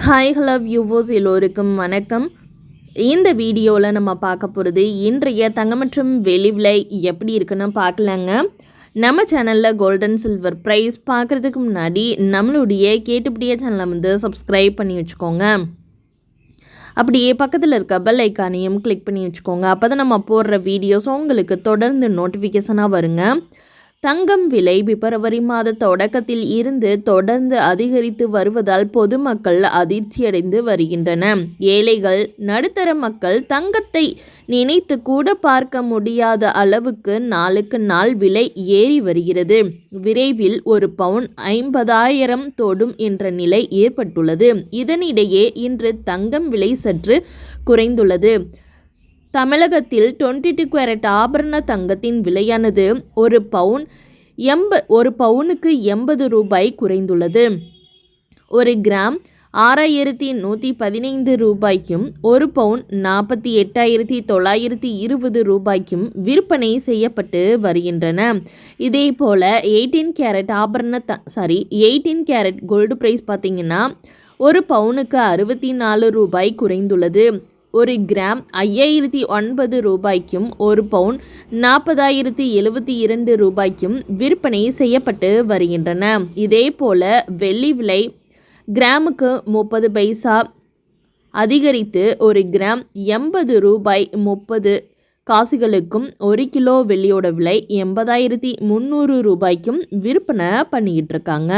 Hi hello viewers எல்லோருக்கும் வணக்கம். இந்த வீடியோவில் நம்ம பார்க்க போகிறது இன்றைய தங்கம் மற்றும் வெள்ளி விலை எப்படி இருக்குன்னு பார்க்கலாங்க. நம்ம சேனலில் கோல்டன் சில்வர் ப்ரைஸ் பார்க்குறதுக்கு முன்னாடி நம்மளுடைய கேட்டுப்படியே சேனலை சப்ஸ்கிரைப் பண்ணி வச்சுக்கோங்க. அப்படியே பக்கத்தில் இருக்க பெல் ஐக்கானையும் கிளிக் பண்ணி வச்சுக்கோங்க. அப்போ தான் நம்ம போடுற வீடியோஸ் உங்களுக்கு தொடர்ந்து நோட்டிஃபிகேஷனாக வருங்க. தங்கம் விலை பிப்ரவரி மாத தொடக்கத்தில் இருந்து தொடர்ந்து அதிகரித்து வருவதால் பொதுமக்கள் அதிர்ச்சியடைந்து வருகின்றன. ஏழைகள் நடுத்தர மக்கள் தங்கத்தை நினைத்து கூட பார்க்க முடியாத அளவுக்கு நாளுக்கு நாள் விலை ஏறி வருகிறது. விரைவில் ஒரு பவுன் 50,000 தொடும் என்ற நிலை ஏற்பட்டுள்ளது. இதனிடையே இன்று தங்கம் விலை சற்று குறைந்துள்ளது. தமிழகத்தில் 22 கேரட் ஆபரண தங்கத்தின் விலையானது ஒரு பவுனுக்கு 80 ரூபாய் குறைந்துள்ளது. ஒரு கிராம் 6,115 ரூபாய்க்கும் ஒரு பவுன் 48,920 ரூபாய்க்கும் விற்பனை செய்யப்பட்டு வருகின்றன. இதேபோல் 18 கேரட் கோல்டு ப்ரைஸ் பார்த்திங்கன்னா ஒரு பவுனுக்கு 64 ரூபாய் குறைந்துள்ளது. ஒரு கிராம் 5,009 ரூபாய்க்கும் ஒரு பவுன் 40,072 ரூபாய்க்கும் விற்பனை செய்யப்பட்டு வருகின்றன. இதே போல் வெள்ளி விலை கிராமுக்கு 30 பைசா அதிகரித்து ஒரு கிராம் 80 ரூபாய் 30 காசுகளுக்கும் ஒரு கிலோ வெள்ளியோட விலை 80,300 ரூபாய்க்கும் விற்பனை பண்ணிக்கிட்டு இருக்காங்க.